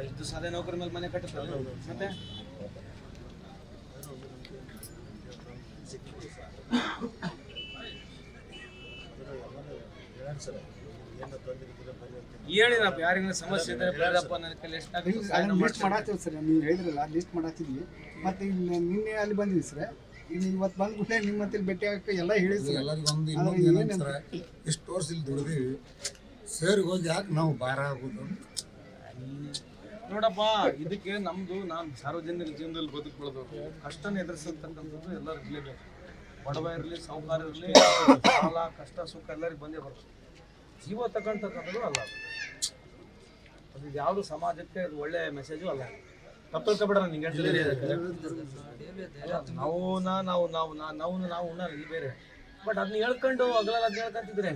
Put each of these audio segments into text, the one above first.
ಇದು ಸಾಧಾರಣ ನೌಕರ ಮೇಲೆ ಮನೆ ಕಟ್ಟುತ್ತಲ್ಲ ಮತ್ತೆ ಹೇಳಿನಪ್ಪ ಯಾರಿಗೂ ಸಮಸ್ಯೆ ಇದ್ರೆ ಬರಪ್ಪ ನನ್ನ ಕೈಲಿ ಎಷ್ಟಾಗುತ್ತೆ ಲಿಸ್ಟ್ ಮಾಡತ್ತೀವಿ ಸರ್ ನೀವು ಹೇಳಿದ್ರಲ್ಲ ಲಿಸ್ಟ್ ಮಾಡತ್ತಿದ್ವಿ ಮತ್ತೆ ನಿನ್ನೆ ಅಲ್ಲಿ ಬಂದಿದ್ವಿ ಸರ್ ಈಗ ಇವತ್ತು ಬಂದ್ಬಿಟ್ಟೆ ನಿಮ್ಮ ಮತ್ತೆ ಭೇಟಿ ಆಗಕ್ಕೆ ಎಲ್ಲ ಹೇಳಿದ್ವಿ ಎಲ್ಲರಿಗೂ ಒಂದು ಇನ್ನೊಂದು ಸರ್ ಇಷ್ಟು ವರ್ಷ ಇಲ್ಲಿ ದುಡಿದೀವಿ ಸೇರಿಗೆ ಹೋಗಿ ಯಾಕೆ ನಾವು ಭಾರ ಆಗೋದು ನೋಡಪ್ಪ ಇದಕ್ಕೆ ನಮ್ದು ನಾನು ಸಾರ್ವಜನಿಕ ಜೀವನದಲ್ಲಿ ಬದುಕೊಳ್ಳೋದು ಕಷ್ಟನ ಎದುರಿಸತಕ್ಕಂಥದ್ದು ಎಲ್ಲರೂ ಇರಲೇಬೇಕು ಬಡವ ಇರಲಿ ಸಾಹುಕಾರ ಇರಲಿ ಸಾಲ ಕಷ್ಟ ಸುಖ ಎಲ್ಲರಿಗೂ ಬಂದೇ ಬರ್ತದೆ ಜೀವ ತಗೊಂತಕ್ಕಂಥದ್ದು ಅಲ್ಲ ಅದು ಯಾವುದು ಸಮಾಜಕ್ಕೆ ಅದು ಒಳ್ಳೆ ಮೆಸೇಜು ಅಲ್ಲ ತಪ್ಪಲ್ಕೊಬೇಡ ನಿಂಗೆ ನಾವು ಬೇರೆ ಬಟ್ ಅದನ್ನ ಹೇಳ್ಕೊಂಡು ಅಗಲಲ್ಲ ಅದನ್ನ ಹೇಳ್ಕೊಂತಿದ್ರೆ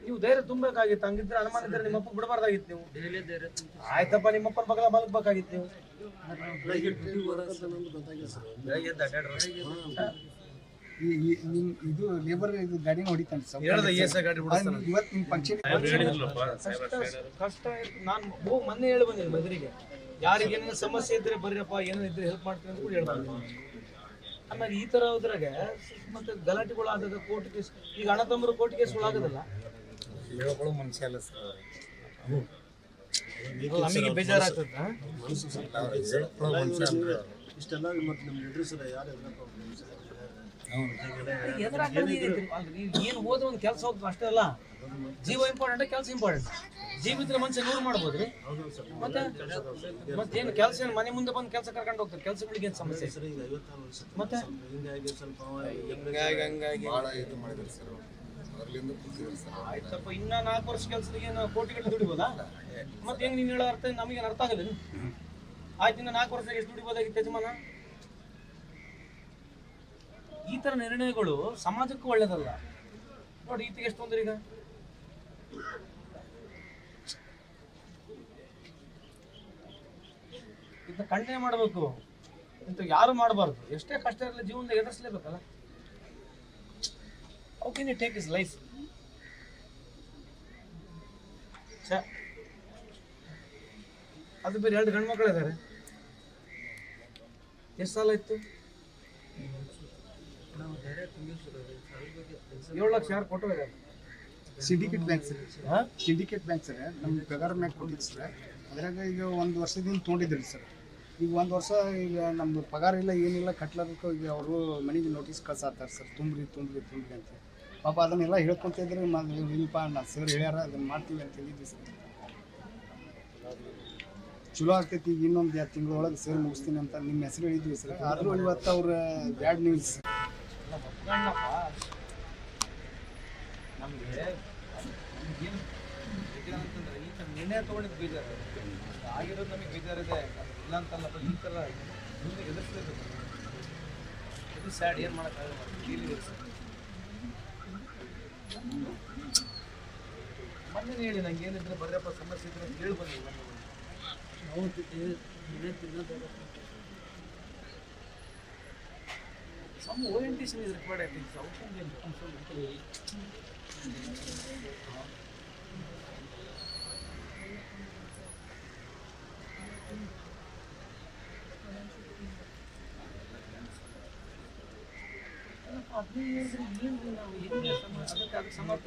ನೀವು ಧೈರ್ಯ ತುಂಬಬೇಕಾಗಿತ್ತು ಹಂಗಿದ್ರೆ ಅನುಮಾನ ಇದ್ರೆ ನಿಮ್ಮಪ್ಪ ಬಿಡಬಾರ್ದಾಗಿತ್ತು ನೀವು ಆಯ್ತಪ್ಪ ನಿಮ್ಮಪ್ಪನ ಬಗಲ ಮಲಗಬೇಕಾಗಿತ್ತು ನೀವು ಇದು ಲೇಬರ್ ಇದು ಗಾಡಿನ ಹೊಡಿತಾನೆ ಸರ್ ಇವತ್ತು ನಿಮ್ಮ ಫಂಕ್ಷನ್ ಕಷ್ಟ ನಾನು ಹೋಗಿ ಮೊನ್ನೆ ಹೇಳಿ ಬಂದಿದ್ದೆ ಮದುವೆಗೆ ಯಾರಿಗೆ ಏನೇನು ಸಮಸ್ಯೆ ಇದ್ರೆ ಬರ್ರಪ್ಪ ಏನೋ ಇದ್ರೆ ಹೆಲ್ಪ್ ಮಾಡ್ತೀನಿ ಅಂತ ಕೂಡ ಹೇಳ್ಬಾರ್ದು ಆಮೇಲೆ ಈ ತರ ಹೋದ್ರಾಗ ಮತ್ತೆ ಗಲಾಟೆಗಳು ಆದಾಗ ಕೋರ್ಟ್ ಕೇಸ್ ಈಗ ಅಣ್ಣ ತಮ್ಮರು ಕೋರ್ಟ್ ಕೇಸ್ಗಳು ಆಗೋದಿಲ್ಲ ಹೇಳ್ಕೊಳ್ಳೋ ಮನುಷ್ಯ ಅಲ್ಲ ಸರ್ ನಮಗೆ ಬೇಜಾರಾಗ್ತದೆ ಇಷ್ಟೆಲ್ಲ ಮತ್ತೆ ನಮ್ಮ ಲೀಡರ್ಸ್ ಯಾರು ಏನು ಹೋದ್ರೆ ಒಂದು ಕೆಲಸ ಹೋಗ್ತದೆ ಅಷ್ಟೇ ಅಲ್ಲ ಜೀವ ಇಂಪಾರ್ಟೆಂಟ್ ಕೆಲಸ ಇಂಪಾರ್ಟೆಂಟ್ ಜೀವಿದ್ರೆ ಮನುಷ್ಯ 100 ಮಾಡ್ಬೋದ್ರಿ ಮತ್ತೇನು ಕೆಲಸ ಏನು ಮನೆ ಮುಂದೆ ಬಂದು ಕೆಲಸ ಕರ್ಕೊಂಡು ಹೋಗ್ತಾರೆ ಕೆಲಸಗಳಿಗೆ ಏನು ಸಮಸ್ಯೆ ಮತ್ತೆ ಆಯ್ತಪ್ಪ ಇನ್ನ 4 ವರ್ಷ ಕೆಲಸಕ್ಕೆ ಕೋಟಿಗಟ್ಟಲೆ ದುಡಿಬೋದಾ ಮತ್ತೆ ಹೆಂಗ್ ನೀನು ಹೇಳೋ ಅರ್ಥ ನಮಗೇನು ಅರ್ಥ ಆಗಲ್ಲ ಆಯ್ತು ಇನ್ನು 4 ವರ್ಷಕ್ಕೆ ಎಷ್ಟು ದುಡಿಬೋದಾಗಿತ್ತು ಯಜಮಾನ ಈ ತರ ನಿರ್ಣಯಗಳು ಸಮಾಜಕ್ಕೂ ಒಳ್ಳೇದಲ್ಲ ನೋಡಿ ಈತಿಗೆ ಎಷ್ಟು ತೊಂದರೆ ಈಗ ಇದನ್ನ ಖಂಡನೆ ಮಾಡಬೇಕು ಇಂತ ಯಾರು ಮಾಡಬಾರ್ದು ಎಷ್ಟೇ ಕಷ್ಟ ಇರಲಿ ಜೀವನದ ಎದುರಿಸಲೇಬೇಕಲ್ಲ how can you take is life ಅದು ಬೇರೆ 2 ಗಂಡು ಮಕ್ಕಳು ಇದ್ದಾರೆ ಎಷ್ಟು ಸಾಲ ಇತ್ತು 7 ಲಕ್ಷ ಯಾರು ಕೊಟ್ಟು ಇದ್ದಾರೆ syndicate bank sir syndicate bank sir ನಮ್ಮ ಪಗಾರ ಮ್ಯಾಗ ಕೊಟ್ಟಿದ್ದು ಸರ್ ಅದ್ರಾಗ ಈಗ 1 ವರ್ಷದಿಂದ ತೊಗೊಂಡಿದ್ರಿ ಸರ್ ಈಗ 1 ವರ್ಷ ಈಗ ನಮ್ಮದು ಪಗಾರ ಇಲ್ಲ ಏನಿಲ್ಲ ಕಟ್ಲಾರ್ದಕ್ಕೆ ಈಗ ಅವರು ಮನೆಗೆ ನೋಟಿಸ್ ಕಳ್ಸಾತಾರೆ ಸರ್ ತುಂಬ್ರಿ ಅಂತ ಪಾಪ ಅದನ್ನೆಲ್ಲ ಹೇಳ್ಕೊತ ಇದ್ರೆ ಇಲ್ಲಪ್ಪ ನಾನು ಸರ್ ಹೇಳ್ಯಾರ ಅದನ್ನು ಮಾಡ್ತೀವಿ ಅಂತ ಹೇಳಿದ್ವಿ ಸರ್ ಚಲೋ ಆಗ್ತೈತಿ ಈಗ ಇನ್ನೊಂದು 2 ತಿಂಗಳೊಳಗೆ ಸರ್ ಮುಗಿಸ್ತೀನಿ ಅಂತ ನಿಮ್ಮ ಹೆಸರು ಹೇಳಿದ್ವಿ ಸರ್ ಆದರೂ ಇವತ್ತು ಅವ್ರ ಬ್ಯಾಡ್ ನ್ಯೂಸ್ ನಮಗೆ ಏನು ಬೇಜಾರಂತಂದ್ರೆ ಈ ಥರ ನಿರ್ಣಯ ತೊಗೊಂಡಿದ್ದು ಬೇಜಾರು ಆಗಿರೋದು ನಮಗೆ ಬೇಜಾರಿದೆ ಇಲ್ಲ ಅಂತಲ್ಲ ಬಟ್ ಈ ಥರ ಮುಂದೆ ಎದುರಿಸಲೇಬೇಕು ಇದು ಸ್ಯಾಡ್ ಏನು ಮಾಡೋಕ್ಕಾಗಲ್ಲ ಮೊನ್ನೆ ಹೇಳಿ ನಂಗೆ ಏನಿದ್ರೆ ಬರ್ರಪ್ಪ ಸಮಸ್ಯೆ ಇದ್ರೆ ಅಂತ ಹೇಳಿ ಬಂದಿಲ್ಲ some orientation is required I think South Indian ಅದಕ್ಕೆ ಸಮರ್ಥ